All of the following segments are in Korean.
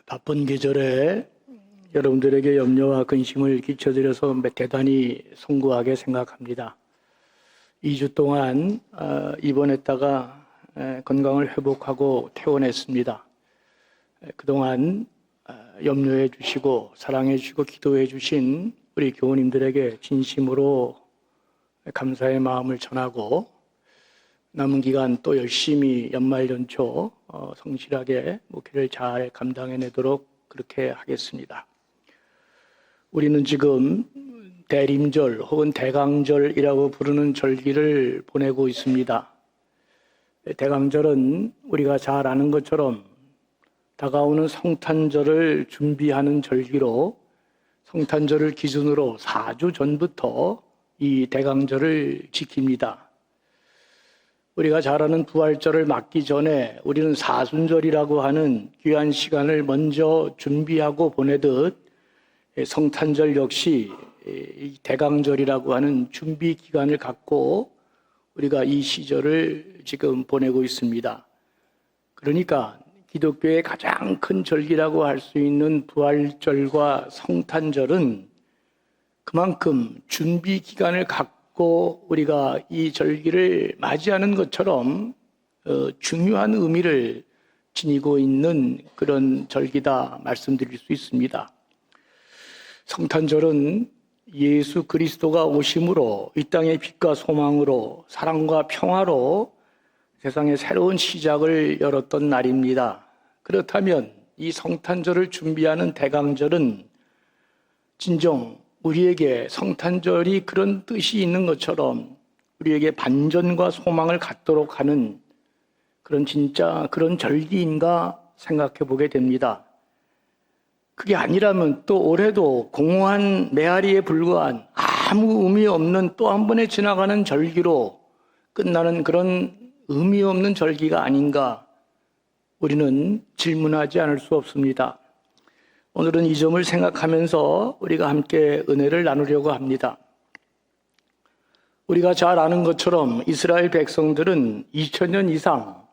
바쁜 계절에 여러분들에게 염려와 근심을 끼쳐드려서 대단히 송구하게 생각합니다. 2주 동안 입원했다가 건강을 회복하고 퇴원했습니다. 그동안 염려해 주시고 사랑해 주시고 기도해 주신 우리 교우님들에게 진심으로 감사의 마음을 전하고 남은 기간 또 열심히 연말연초 성실하게 목회를 잘 감당해내도록 그렇게 하겠습니다. 우리는 지금 대림절 혹은 대강절이라고 부르는 절기를 보내고 있습니다. 대강절은 우리가 잘 아는 것처럼 다가오는 성탄절을 준비하는 절기로 성탄절을 기준으로 4주 전부터 이 대강절을 지킵니다. 우리가 잘 아는 부활절을 맞기 전에 우리는 사순절이라고 하는 귀한 시간을 먼저 준비하고 보내듯 성탄절 역시 대강절이라고 하는 준비 기간을 갖고 우리가 이 시절을 지금 보내고 있습니다. 그러니까 기독교의 가장 큰 절기라고 할 수 있는 부활절과 성탄절은 그만큼 준비 기간을 갖고 우리가 이 절기를 맞이하는 것처럼 중요한 의미를 지니고 있는 그런 절기다 말씀드릴 수 있습니다. 성탄절은 예수 그리스도가 오심으로 이 땅의 빛과 소망으로 사랑과 평화로 세상의 새로운 시작을 열었던 날입니다. 그렇다면 이 성탄절을 준비하는 대강절은 진정 우리에게 성탄절이 그런 뜻이 있는 것처럼 우리에게 반전과 소망을 갖도록 하는 그런 절기인가 생각해 보게 됩니다. 그게 아니라면 또 올해도 공허한 메아리에 불과한 아무 의미 없는 또 한 번에 지나가는 절기로 끝나는 그런 의미 없는 절기가 아닌가 우리는 질문하지 않을 수 없습니다. 오늘은 이 점을 생각하면서 우리가 함께 은혜를 나누려고 합니다. 우리가 잘 아는 것처럼 이스라엘 백성들은 2000년 이상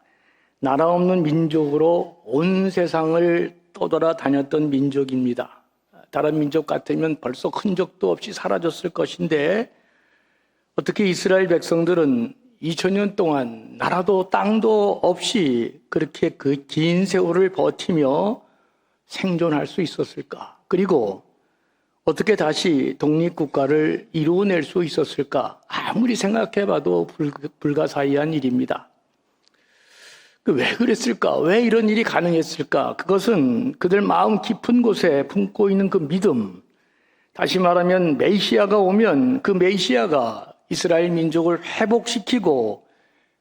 나라 없는 민족으로 온 세상을 떠돌아다녔던 민족입니다. 다른 민족 같으면 벌써 흔적도 없이 사라졌을 것인데 어떻게 이스라엘 백성들은 2000년 동안 나라도 땅도 없이 그렇게 그 긴 세월을 버티며 생존할 수 있었을까? 그리고 어떻게 다시 독립국가를 이루어낼 수 있었을까? 아무리 생각해봐도 불가사의한 일입니다. 왜 그랬을까? 왜 이런 일이 가능했을까? 그것은 그들 마음 깊은 곳에 품고 있는 그 믿음, 다시 말하면 메시아가 오면 그 메시아가 이스라엘 민족을 회복시키고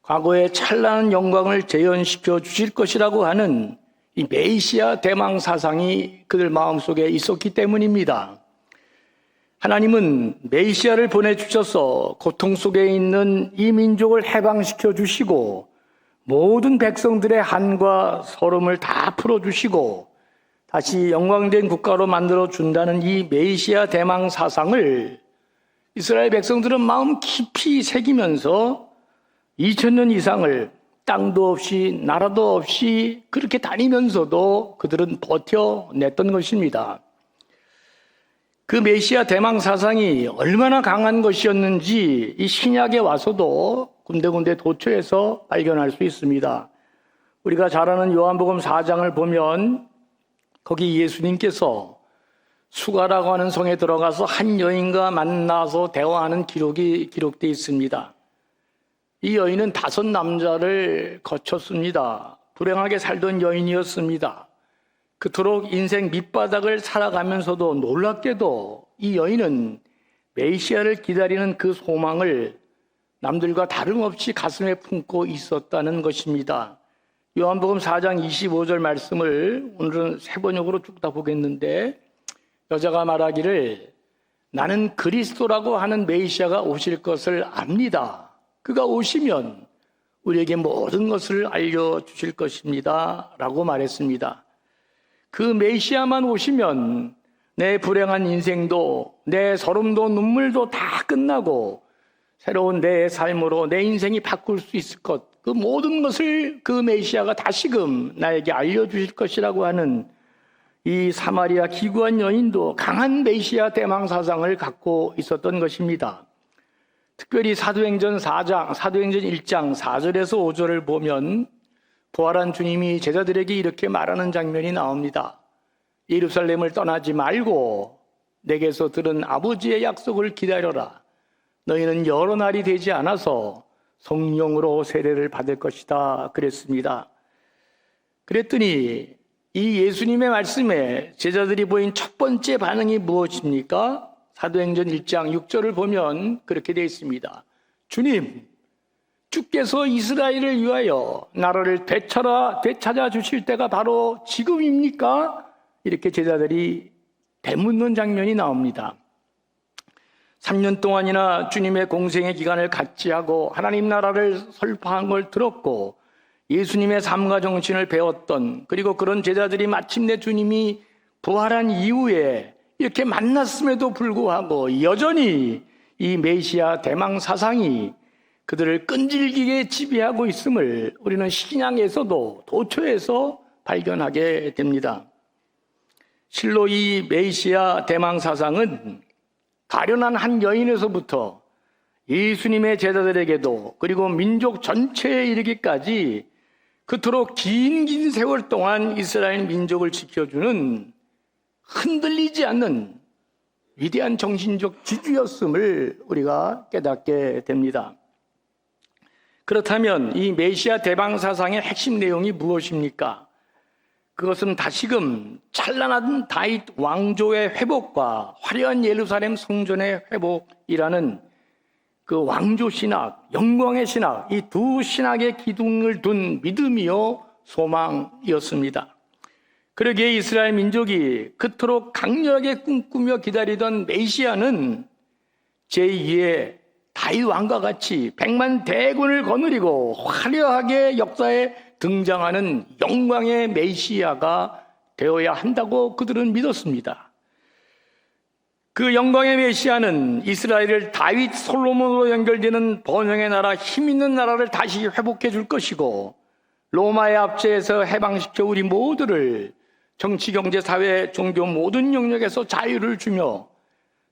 과거의 찬란한 영광을 재현시켜 주실 것이라고 하는 이 메시아 대망 사상이 그들 마음속에 있었기 때문입니다. 하나님은 메시아를 보내주셔서 고통 속에 있는 이 민족을 해방시켜 주시고 모든 백성들의 한과 서름을 다 풀어주시고 다시 영광된 국가로 만들어 준다는 이 메시아 대망 사상을 이스라엘 백성들은 마음 깊이 새기면서 2000년 이상을 땅도 없이 나라도 없이 그렇게 다니면서도 그들은 버텨냈던 것입니다. 그 메시아 대망 사상이 얼마나 강한 것이었는지 이 신약에 와서도 군데군데 도처에서 발견할 수 있습니다. 우리가 잘 아는 요한복음 4장을 보면 거기 예수님께서 수가라고 하는 성에 들어가서 한 여인과 만나서 대화하는 기록이 기록되어 있습니다. 이 여인은 5 남자를 거쳤습니다. 불행하게 살던 여인이었습니다. 그토록 인생 밑바닥을 살아가면서도 놀랍게도 이 여인은 메시아를 기다리는 그 소망을 남들과 다름없이 가슴에 품고 있었다는 것입니다. 요한복음 4장 25절 말씀을 오늘은 3번역으로 쭉 다 보겠는데 여자가 말하기를 나는 그리스도라고 하는 메시아가 오실 것을 압니다. 그가 오시면 우리에게 모든 것을 알려주실 것입니다. 라고 말했습니다. 그 메시아만 오시면 내 불행한 인생도 내 서름도 눈물도 다 끝나고 새로운 내 삶으로 내 인생이 바꿀 수 있을 것, 그 모든 것을 그 메시아가 다시금 나에게 알려주실 것이라고 하는 이 사마리아 기구한 여인도 강한 메시아 대망 사상을 갖고 있었던 것입니다. 특별히 사도행전 1장 4절에서 5절을 보면 부활한 주님이 제자들에게 이렇게 말하는 장면이 나옵니다. 예루살렘을 떠나지 말고 내게서 들은 아버지의 약속을 기다려라. 너희는 여러 날이 되지 않아서 성령으로 세례를 받을 것이다 그랬습니다. 그랬더니 이 예수님의 말씀에 제자들이 보인 첫 번째 반응이 무엇입니까? 사도행전 1장 6절을 보면 그렇게 되어 있습니다. 주님, 주께서 이스라엘을 위하여 나라를 되찾아 주실 때가 바로 지금입니까? 이렇게 제자들이 되묻는 장면이 나옵니다. 3년 동안이나 주님의 공생의 기간을 같이 하고 하나님 나라를 설파한 걸 들었고 예수님의 삶과 정신을 배웠던, 그리고 그런 제자들이 마침내 주님이 부활한 이후에 이렇게 만났음에도 불구하고 여전히 이 메시아 대망 사상이 그들을 끈질기게 지배하고 있음을 우리는 신약에서도 도처에서 발견하게 됩니다. 실로 이 메시아 대망 사상은 가련한 한 여인에서부터 예수님의 제자들에게도 그리고 민족 전체에 이르기까지 그토록 긴 세월 동안 이스라엘 민족을 지켜주는 흔들리지 않는 위대한 정신적 지주였음을 우리가 깨닫게 됩니다. 그렇다면 이 메시아 대방 사상의 핵심 내용이 무엇입니까? 그것은 다시금 찬란한 다윗 왕조의 회복과 화려한 예루살렘 성전의 회복이라는 그 왕조 신학, 영광의 신학, 이 두 신학의 기둥을 둔 믿음이요 소망이었습니다. 그러기에 이스라엘 민족이 그토록 강렬하게 꿈꾸며 기다리던 메시아는 제2의 다윗 왕과 같이 100만 대군을 거느리고 화려하게 역사에 등장하는 영광의 메시아가 되어야 한다고 그들은 믿었습니다. 그 영광의 메시아는 이스라엘을 다윗 솔로몬으로 연결되는 번영의 나라, 힘있는 나라를 다시 회복해 줄 것이고, 로마의 압제에서 해방시켜 우리 모두를 정치, 경제, 사회, 종교 모든 영역에서 자유를 주며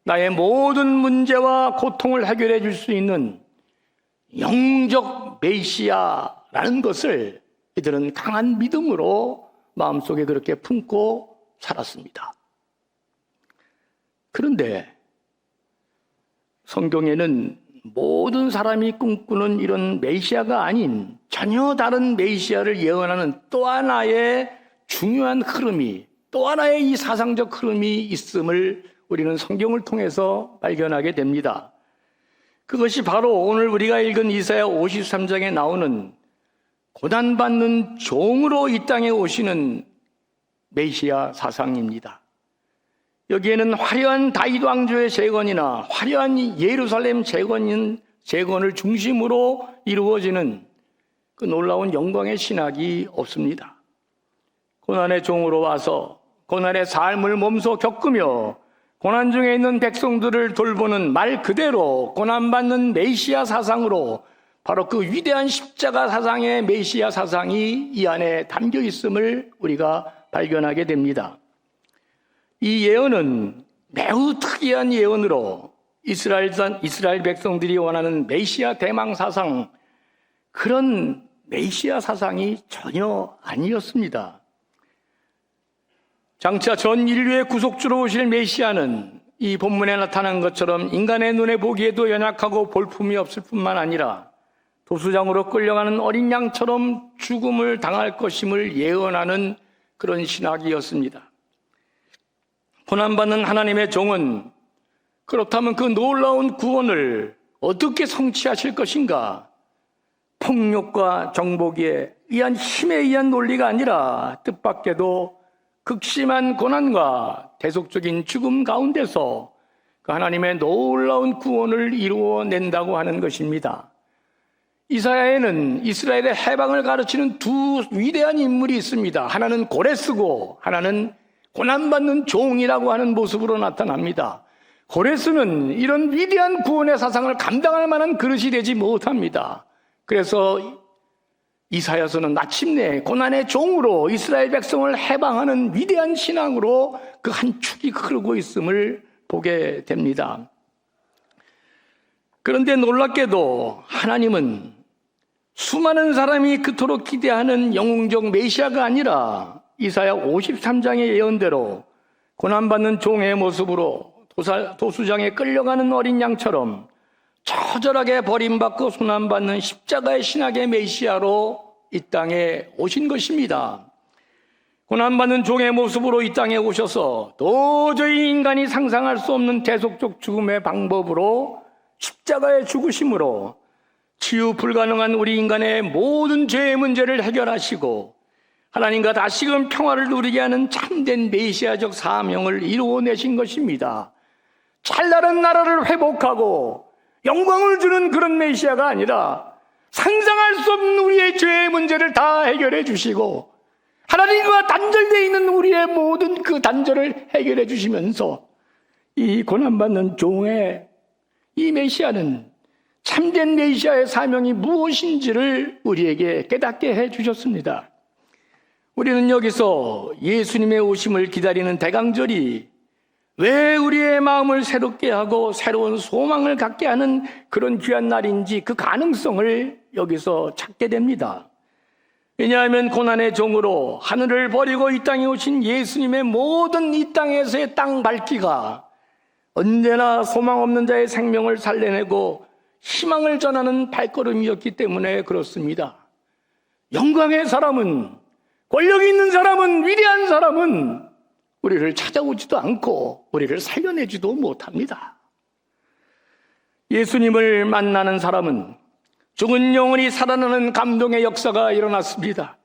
나의 모든 문제와 고통을 해결해 줄 수 있는 영적 메시아라는 것을 이들은 강한 믿음으로 마음속에 그렇게 품고 살았습니다. 그런데 성경에는 모든 사람이 꿈꾸는 이런 메시아가 아닌 전혀 다른 메시아를 예언하는 또 하나의 중요한 흐름이, 또 하나의 이 사상적 흐름이 있음을 우리는 성경을 통해서 발견하게 됩니다. 그것이 바로 오늘 우리가 읽은 이사야 53장에 나오는 고난받는 종으로 이 땅에 오시는 메시아 사상입니다. 여기에는 화려한 다윗 왕조의 재건이나 화려한 예루살렘 재건을 중심으로 이루어지는 그 놀라운 영광의 신학이 없습니다. 고난의 종으로 와서 고난의 삶을 몸소 겪으며 고난 중에 있는 백성들을 돌보는 말 그대로 고난받는 메시아 사상으로 바로 그 위대한 십자가 사상의 메시아 사상이 이 안에 담겨 있음을 우리가 발견하게 됩니다. 이 예언은 매우 특이한 예언으로 이스라엘 백성들이 원하는 메시아 대망 사상, 그런 메시아 사상이 전혀 아니었습니다. 장차 전 인류의 구속주로 오실 메시아는 이 본문에 나타난 것처럼 인간의 눈에 보기에도 연약하고 볼품이 없을 뿐만 아니라 도수장으로 끌려가는 어린 양처럼 죽음을 당할 것임을 예언하는 그런 신학이었습니다. 고난받는 하나님의 종은 그렇다면 그 놀라운 구원을 어떻게 성취하실 것인가? 폭력과 정복에 의한 힘에 의한 논리가 아니라 뜻밖에도 극심한 고난과 대속적인 죽음 가운데서 그 하나님의 놀라운 구원을 이루어낸다고 하는 것입니다. 이사야에는 이스라엘의 해방을 가르치는 두 위대한 인물이 있습니다. 하나는 고레스고 하나는 고난받는 종이라고 하는 모습으로 나타납니다. 고레스는 이런 위대한 구원의 사상을 감당할 만한 그릇이 되지 못합니다. 그래서 이사야서는 마침내 고난의 종으로 이스라엘 백성을 해방하는 위대한 신앙으로 그 한 축이 흐르고 있음을 보게 됩니다. 그런데 놀랍게도 하나님은 수많은 사람이 그토록 기대하는 영웅적 메시아가 아니라 이사야 53장의 예언대로 고난받는 종의 모습으로 도수장에 끌려가는 어린 양처럼 처절하게 버림받고 고난받는 십자가의 신학의 메시아로 이 땅에 오신 것입니다. 고난받는 종의 모습으로 이 땅에 오셔서 도저히 인간이 상상할 수 없는 대속적 죽음의 방법으로 십자가의 죽으심으로 치유 불가능한 우리 인간의 모든 죄의 문제를 해결하시고 하나님과 다시금 평화를 누리게 하는 참된 메시아적 사명을 이루어내신 것입니다. 찰나른 나라를 회복하고 영광을 주는 그런 메시아가 아니라 상상할 수 없는 우리의 죄의 문제를 다 해결해 주시고 하나님과 단절되어 있는 우리의 모든 그 단절을 해결해 주시면서 이 고난받는 종의 이 메시아는 참된 메시아의 사명이 무엇인지를 우리에게 깨닫게 해 주셨습니다. 우리는 여기서 예수님의 오심을 기다리는 대강절이 왜 우리의 마음을 새롭게 하고 새로운 소망을 갖게 하는 그런 귀한 날인지 그 가능성을 여기서 찾게 됩니다. 왜냐하면 고난의 종으로 하늘을 버리고 이 땅에 오신 예수님의 모든 이 땅에서의 땅 밟기가 언제나 소망 없는 자의 생명을 살려내고 희망을 전하는 발걸음이었기 때문에 그렇습니다. 영광의 사람은, 권력 있는 사람은, 위대한 사람은 우리를 찾아오지도 않고 우리를 살려내지도 못합니다. 예수님을 만나는 사람은 죽은 영혼이 살아나는 감동의 역사가 일어났습니다.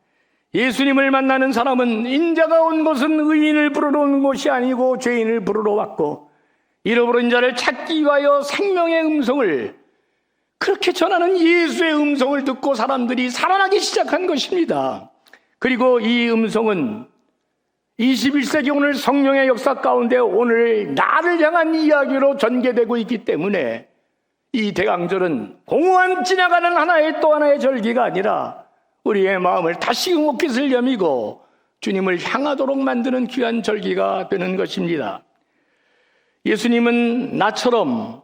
예수님을 만나는 사람은 인자가 온 것은 의인을 부르러 온 것이 아니고 죄인을 부르러 왔고 잃어버린 자를 찾기 위하여 생명의 음성을 그렇게 전하는 예수의 음성을 듣고 사람들이 살아나기 시작한 것입니다. 그리고 이 음성은 21세기 오늘 성령의 역사 가운데 오늘 나를 향한 이야기로 전개되고 있기 때문에 이 대강절은 공허한 지나가는 하나의 또 하나의 절기가 아니라 우리의 마음을 다시금 옷깃을 여미고 주님을 향하도록 만드는 귀한 절기가 되는 것입니다. 예수님은 나처럼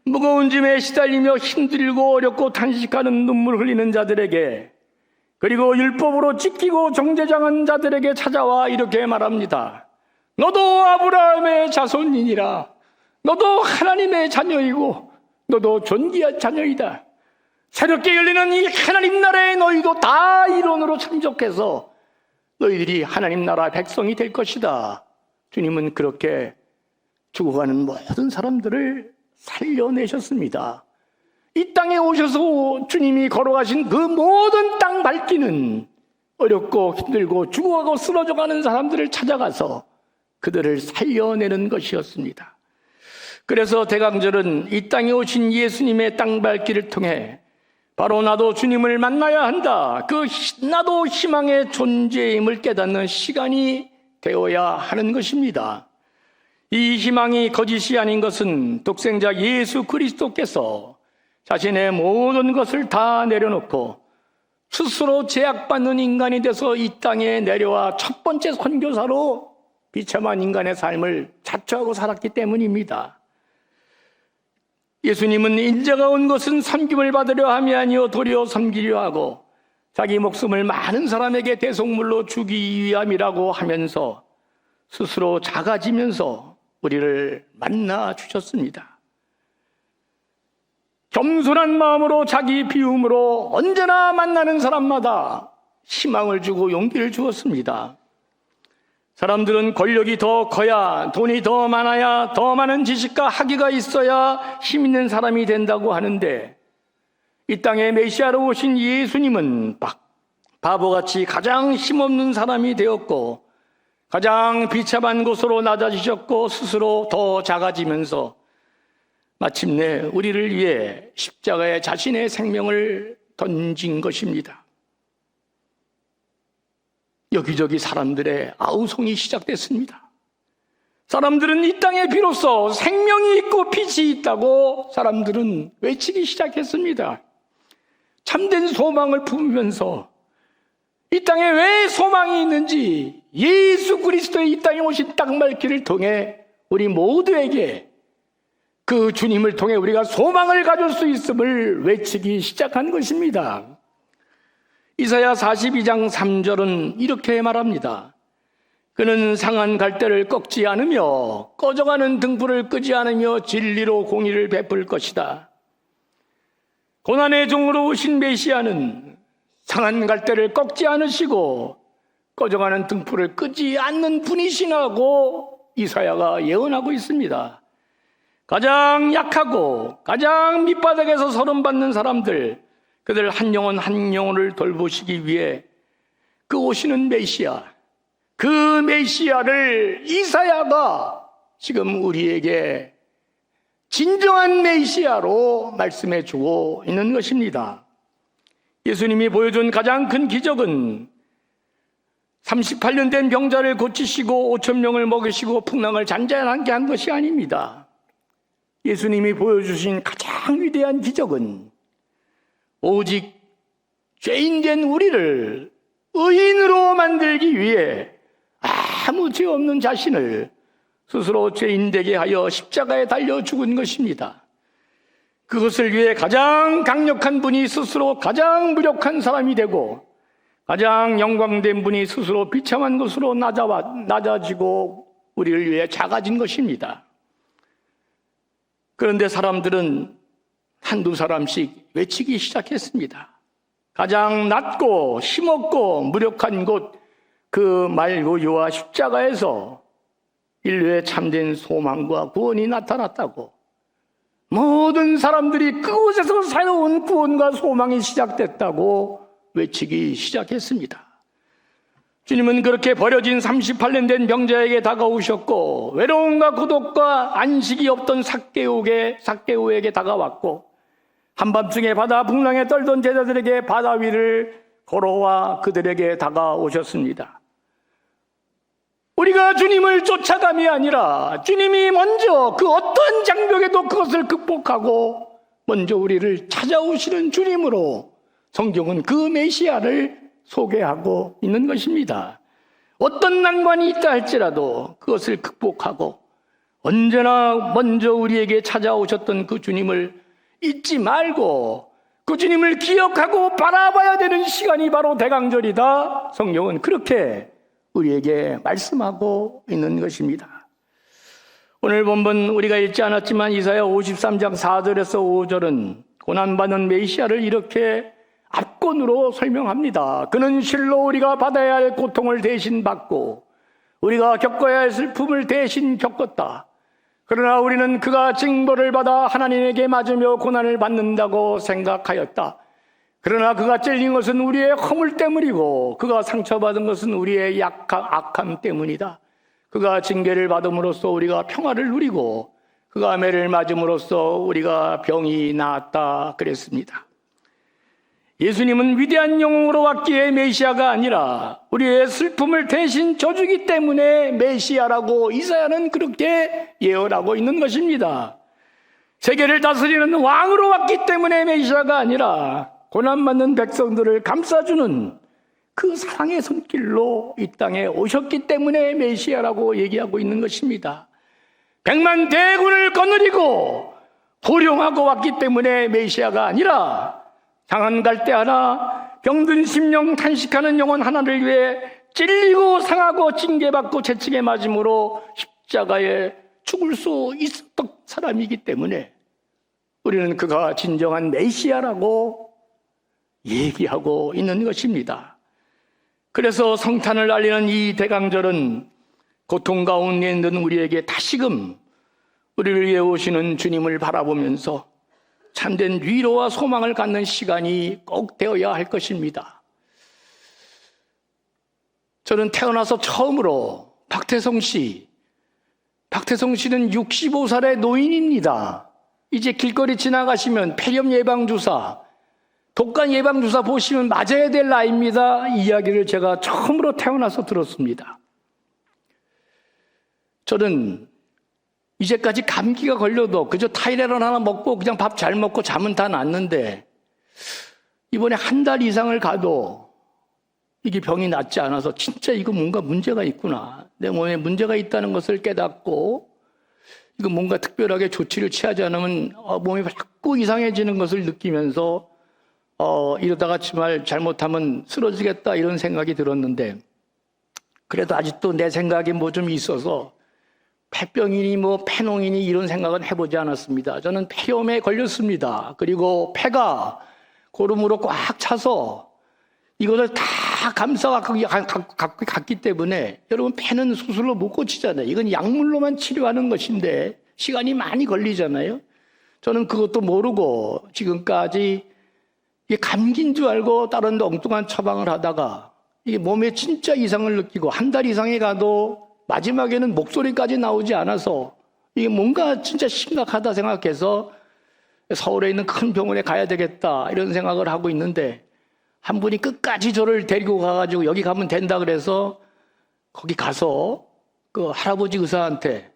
무거운 짐에 시달리며 힘들고 어렵고 탄식하는 눈물 흘리는 자들에게 그리고 율법으로 찢기고 정죄당한 자들에게 찾아와 이렇게 말합니다. 너도 아브라함의 자손이니라. 너도 하나님의 자녀이고 너도 존귀한 자녀이다. 새롭게 열리는 이 하나님 나라에 너희도 다 이론으로 참석해서 너희들이 하나님 나라 백성이 될 것이다. 주님은 그렇게 죽어가는 모든 사람들을 살려내셨습니다. 이 땅에 오셔서 주님이 걸어가신 그 모든 땅 밟기는 어렵고 힘들고 죽어가고 쓰러져가는 사람들을 찾아가서 그들을 살려내는 것이었습니다. 그래서 대강절은 이 땅에 오신 예수님의 땅 밟기를 통해 바로 나도 주님을 만나야 한다. 그 나도 희망의 존재임을 깨닫는 시간이 되어야 하는 것입니다. 이 희망이 거짓이 아닌 것은 독생자 예수 그리스도께서 자신의 모든 것을 다 내려놓고 스스로 제약받는 인간이 돼서 이 땅에 내려와 첫 번째 선교사로 비참한 인간의 삶을 자처하고 살았기 때문입니다. 예수님은 인자가 온 것은 섬김을 받으려 함이 아니요 도리어 섬기려 하고 자기 목숨을 많은 사람에게 대속물로 주기 위함이라고 하면서 스스로 작아지면서 우리를 만나 주셨습니다. 겸손한 마음으로 자기 비움으로 언제나 만나는 사람마다 희망을 주고 용기를 주었습니다. 사람들은 권력이 더 커야, 돈이 더 많아야, 더 많은 지식과 학위가 있어야 힘 있는 사람이 된다고 하는데 이 땅에 메시아로 오신 예수님은 바보같이 가장 힘없는 사람이 되었고 가장 비참한 곳으로 낮아지셨고 스스로 더 작아지면서 마침내 우리를 위해 십자가에 자신의 생명을 던진 것입니다. 여기저기 사람들의 아우성이 시작됐습니다. 사람들은 이 땅에 비로소 생명이 있고 빛이 있다고 사람들은 외치기 시작했습니다. 참된 소망을 품으면서 이 땅에 왜 소망이 있는지 예수 그리스도의 이 땅에 오신 땅밟기를 통해 우리 모두에게 그 주님을 통해 우리가 소망을 가질 수 있음을 외치기 시작한 것입니다. 이사야 42장 3절은 이렇게 말합니다. 그는 상한 갈대를 꺾지 않으며 꺼져가는 등불을 끄지 않으며 진리로 공의를 베풀 것이다. 고난의 종으로 오신 메시아는 상한 갈대를 꺾지 않으시고 꺼져가는 등불을 끄지 않는 분이시라고 이사야가 예언하고 있습니다. 가장 약하고 가장 밑바닥에서 서름받는 사람들, 그들 한 영혼 한 영혼을 돌보시기 위해 그 오시는 메시아, 그 메시아를 이사야가 지금 우리에게 진정한 메시아로 말씀해 주고 있는 것입니다. 예수님이 보여준 가장 큰 기적은 38년 된 병자를 고치시고 5,000명을 먹이시고 풍랑을 잔잔하게 한 것이 아닙니다. 예수님이 보여주신 가장 위대한 기적은 오직 죄인된 우리를 의인으로 만들기 위해 아무 죄 없는 자신을 스스로 죄인되게 하여 십자가에 달려 죽은 것입니다. 그것을 위해 가장 강력한 분이 스스로 가장 무력한 사람이 되고 가장 영광된 분이 스스로 비참한 것으로 낮아지고 우리를 위해 작아진 것입니다. 그런데 사람들은 한두 사람씩 외치기 시작했습니다. 가장 낮고 힘없고 무력한 곳 그 말고요와 십자가에서 인류의 참된 소망과 구원이 나타났다고, 모든 사람들이 그곳에서 새로운 구원과 소망이 시작됐다고 외치기 시작했습니다. 주님은 그렇게 버려진 38년 된 병자에게 다가오셨고 외로움과 고독과 안식이 없던 삭개오에게 다가왔고 한밤중에 바다 풍랑에 떨던 제자들에게 바다 위를 걸어와 그들에게 다가오셨습니다. 우리가 주님을 쫓아감이 아니라 주님이 먼저 그 어떤 장벽에도 그것을 극복하고 먼저 우리를 찾아오시는 주님으로 성경은 그 메시아를 소개하고 있는 것입니다. 어떤 난관이 있다 할지라도 그것을 극복하고 언제나 먼저 우리에게 찾아오셨던 그 주님을 잊지 말고 그 주님을 기억하고 바라봐야 되는 시간이 바로 대강절이다. 성경은 그렇게 우리에게 말씀하고 있는 것입니다. 오늘 본문 우리가 읽지 않았지만 이사야 53장 4절에서 5절은 고난받는 메시아를 이렇게 압권으로 설명합니다. 그는 실로 우리가 받아야 할 고통을 대신 받고 우리가 겪어야 할 슬픔을 대신 겪었다. 그러나 우리는 그가 징벌을 받아 하나님에게 맞으며 고난을 받는다고 생각하였다. 그러나 그가 찔린 것은 우리의 허물 때문이고 그가 상처받은 것은 우리의 악함 때문이다. 그가 징계를 받음으로써 우리가 평화를 누리고 그가 매를 맞음으로써 우리가 병이 나았다 그랬습니다. 예수님은 위대한 영웅으로 왔기에 메시아가 아니라 우리의 슬픔을 대신 져주기 때문에 메시아라고 이사야는 그렇게 예언하고 있는 것입니다. 세계를 다스리는 왕으로 왔기 때문에 메시아가 아니라 고난받는 백성들을 감싸주는 그 사랑의 손길로 이 땅에 오셨기 때문에 메시아라고 얘기하고 있는 것입니다. 100만 대군을 거느리고 호령하고 왔기 때문에 메시아가 아니라 상한 갈대 하나, 병든 심령 탄식하는 영혼 하나를 위해 찔리고 상하고 징계받고 채찍에 맞음으로 십자가에 죽을 수 있었던 사람이기 때문에 우리는 그가 진정한 메시아라고 얘기하고 있는 것입니다. 그래서 성탄을 알리는 이 대강절은 고통 가운데 있는 우리에게 다시금 우리를 위해 오시는 주님을 바라보면서 참된 위로와 소망을 갖는 시간이 꼭 되어야 할 것입니다. 저는 태어나서 처음으로 박태성 씨는 65살의 노인입니다. 이제 길거리 지나가시면 폐렴 예방주사, 독감 예방주사 보시면 맞아야 될 나이입니다. 이 이야기를 제가 처음으로 태어나서 들었습니다. 저는 이제까지 감기가 걸려도 그저 타이레놀 하나 먹고 그냥 밥 잘 먹고 잠은 다 났는데 이번에 한 달 이상을 가도 이게 병이 낫지 않아서 진짜 이거 뭔가 문제가 있구나. 내 몸에 문제가 있다는 것을 깨닫고 이거 뭔가 특별하게 조치를 취하지 않으면 몸이 자꾸 이상해지는 것을 느끼면서 이러다가 정말 잘못하면 쓰러지겠다 이런 생각이 들었는데 그래도 아직도 내 생각이 뭐 좀 있어서 폐병이니 뭐 폐농이니 이런 생각은 해보지 않았습니다. 저는 폐염에 걸렸습니다. 그리고 폐가 고름으로 꽉 차서 이것을 다 감싸갖고 갔기 때문에 여러분 폐는 수술로 못 고치잖아요. 이건 약물로만 치료하는 것인데 시간이 많이 걸리잖아요. 저는 그것도 모르고 지금까지 이게 감기인 줄 알고 다른 데 엉뚱한 처방을 하다가 이게 몸에 진짜 이상을 느끼고 한 달 이상에 가도 마지막에는 목소리까지 나오지 않아서 이게 뭔가 진짜 심각하다 생각해서 서울에 있는 큰 병원에 가야 되겠다 이런 생각을 하고 있는데 한 분이 끝까지 저를 데리고 가가지고 여기 가면 된다 그래서 거기 가서 그 할아버지 의사한테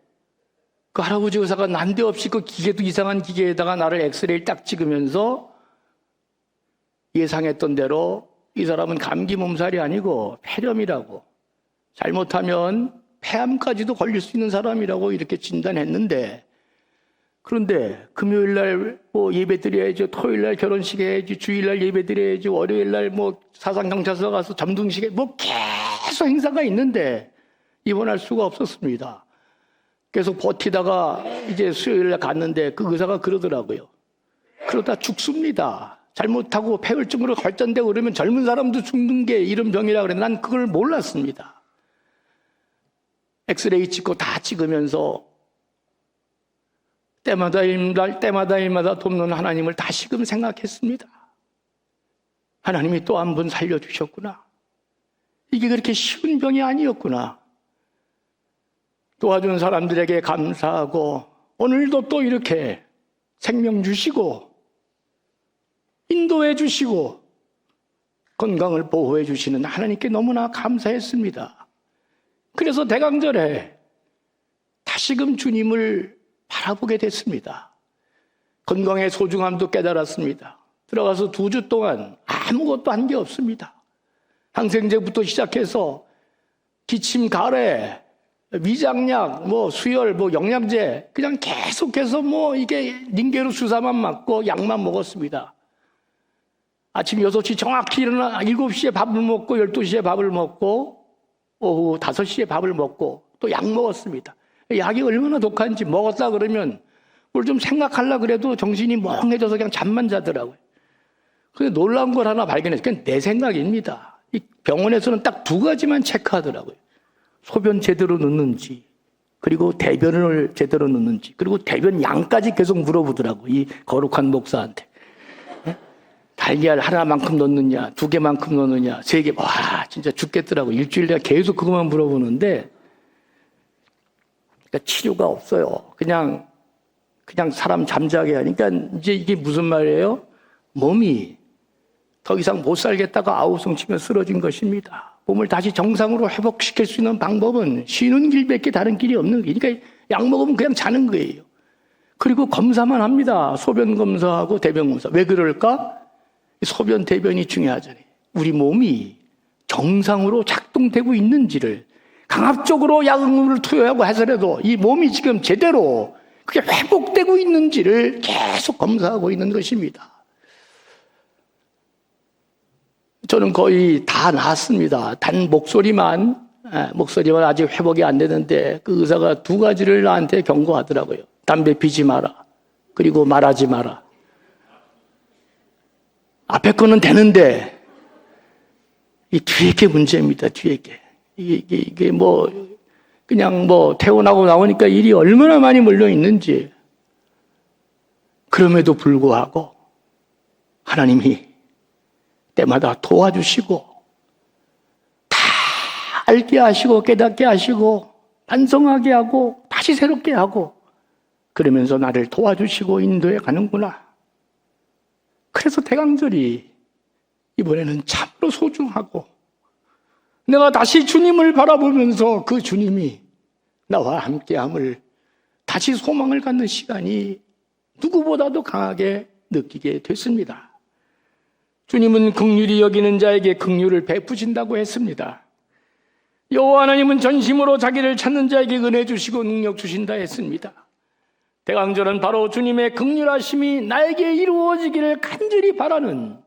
그 할아버지 의사가 난데없이 그 기계도 이상한 기계에다가 나를 엑스레이를 딱 찍으면서 예상했던 대로 이 사람은 감기 몸살이 아니고 폐렴이라고 잘못하면 폐암까지도 걸릴 수 있는 사람이라고 이렇게 진단했는데 그런데 금요일날 뭐 예배 드려야지, 토요일날 결혼식 해야지, 주일날 예배 드려야지, 월요일날 뭐 사상경찰서 가서 점등식에 뭐 계속 행사가 있는데 입원할 수가 없었습니다. 계속 버티다가 이제 수요일날 갔는데 그 의사가 그러더라고요. 그러다 죽습니다. 잘못하고 폐혈증으로 발전되고 그러면 젊은 사람도 죽는 게 이런 병이라 그래. 난 그걸 몰랐습니다. 엑스레이 찍고 다 찍으면서 때마다 돕는 하나님을 다시금 생각했습니다. 하나님이 또 한 번 살려주셨구나. 이게 그렇게 쉬운 병이 아니었구나. 도와준 사람들에게 감사하고 오늘도 또 이렇게 생명 주시고 인도해 주시고 건강을 보호해 주시는 하나님께 너무나 감사했습니다. 그래서 대강절에 다시금 주님을 바라보게 됐습니다. 건강의 소중함도 깨달았습니다. 들어가서 2주 동안 아무것도 한 게 없습니다. 항생제부터 시작해서 기침, 가래, 위장약, 뭐 수혈, 뭐 영양제 그냥 계속해서 뭐 이게 링게로 주사만 맞고 약만 먹었습니다. 아침 6시 정확히 일어나 7시에 밥을 먹고 12시에 밥을 먹고 오후 5시에 밥을 먹고 또 약 먹었습니다. 약이 얼마나 독한지 먹었다 그러면 뭘 좀 생각하려고 그래도 정신이 멍해져서 그냥 잠만 자더라고요. 근데 놀라운 걸 하나 발견했어요. 그건 내 생각입니다. 이 병원에서는 딱 2가지만 체크하더라고요. 소변 제대로 넣는지, 그리고 대변을 제대로 넣는지, 그리고 대변 양까지 계속 물어보더라고요. 이 거룩한 목사한테. 달걀 하나만큼 넣느냐, 2개만큼 넣느냐, 3개. 와, 진짜 죽겠더라고요. 일주일 내가 계속 그것만 물어보는데, 그러니까 치료가 없어요. 그냥 사람 잠자게 하니까 이제 이게 무슨 말이에요? 몸이 더 이상 못 살겠다가 아우성 치면 쓰러진 것입니다. 몸을 다시 정상으로 회복시킬 수 있는 방법은 쉬는 길밖에 다른 길이 없는 거예요. 그러니까 약 먹으면 그냥 자는 거예요. 그리고 검사만 합니다. 소변 검사하고 대변 검사. 왜 그럴까? 소변, 대변이 중요하잖아요. 우리 몸이 정상으로 작동되고 있는지를 강압적으로 약물을 투여하고 해서라도 이 몸이 지금 제대로 그게 회복되고 있는지를 계속 검사하고 있는 것입니다. 저는 거의 다 나았습니다. 단 목소리만 아직 회복이 안 되는데 그 의사가 2가지를 나한테 경고하더라고요. 담배 피지 마라. 그리고 말하지 마라. 앞에 거는 되는데 이 뒤에 게 문제입니다. 뒤에 게. 이게 뭐 그냥 뭐 태어나고 나오니까 일이 얼마나 많이 몰려 있는지. 그럼에도 불구하고 하나님이 때마다 도와주시고 다 알게 하시고 깨닫게 하시고 반성하게 하고 다시 새롭게 하고 그러면서 나를 도와주시고 인도해 가는구나. 그래서 대강절이 이번에는 참으로 소중하고 내가 다시 주님을 바라보면서 그 주님이 나와 함께함을 다시 소망을 갖는 시간이 누구보다도 강하게 느끼게 됐습니다. 주님은 긍휼히 여기는 자에게 긍휼을 베푸신다고 했습니다. 여호와 하나님은 전심으로 자기를 찾는 자에게 은혜 주시고 능력 주신다 했습니다. 대강절은 바로 주님의 긍휼하심이 나에게 이루어지기를 간절히 바라는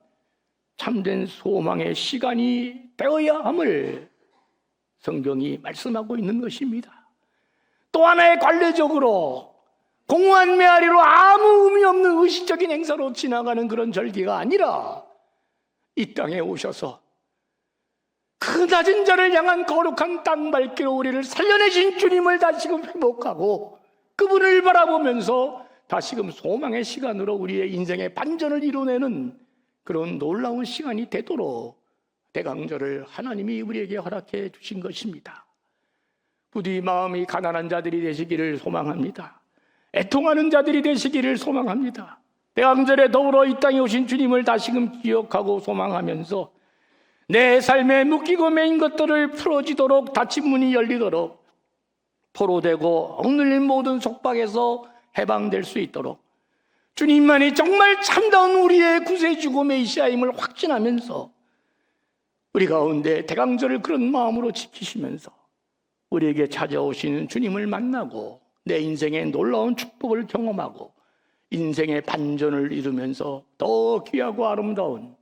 참된 소망의 시간이 되어야 함을 성경이 말씀하고 있는 것입니다. 또 하나의 관례적으로 공허한 메아리로 아무 의미 없는 의식적인 행사로 지나가는 그런 절기가 아니라 이 땅에 오셔서 그 낮은 자를 향한 거룩한 땅 밟기로 우리를 살려내신 주님을 다시금 회복하고 그분을 바라보면서 다시금 소망의 시간으로 우리의 인생의 반전을 이루어내는 그런 놀라운 시간이 되도록 대강절을 하나님이 우리에게 허락해 주신 것입니다. 부디 마음이 가난한 자들이 되시기를 소망합니다. 애통하는 자들이 되시기를 소망합니다. 대강절에 더불어 이 땅에 오신 주님을 다시금 기억하고 소망하면서 내 삶에 묶이고 매인 것들을 풀어지도록 닫힌 문이 열리도록 포로되고 억눌린 모든 속박에서 해방될 수 있도록 주님만이 정말 참다운 우리의 구세주고 메시아임을 확신하면서 우리 가운데 대강절을 그런 마음으로 지키시면서 우리에게 찾아오시는 주님을 만나고 내 인생의 놀라운 축복을 경험하고 인생의 반전을 이루면서 더 귀하고 아름다운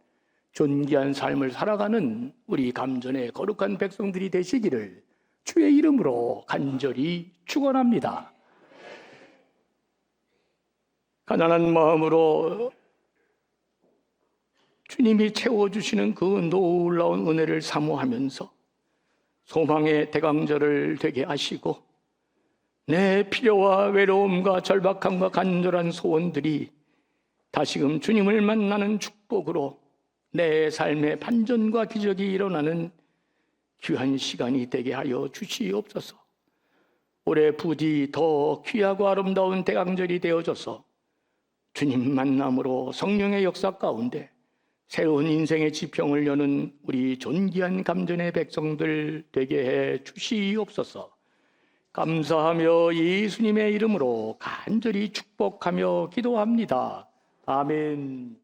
존귀한 삶을 살아가는 우리 감전의 거룩한 백성들이 되시기를 주의 이름으로 간절히 축원합니다. 가난한 마음으로 주님이 채워주시는 그 놀라운 은혜를 사모하면서 소망의 대강절을 되게 하시고 내 필요와 외로움과 절박함과 간절한 소원들이 다시금 주님을 만나는 축복으로 내 삶의 반전과 기적이 일어나는 귀한 시간이 되게 하여 주시옵소서. 올해 부디 더 귀하고 아름다운 대강절이 되어져서 주님 만남으로 성령의 역사 가운데 새로운 인생의 지평을 여는 우리 존귀한 감전의 백성들 되게 해 주시옵소서. 감사하며 예수님의 이름으로 간절히 축복하며 기도합니다. 아멘.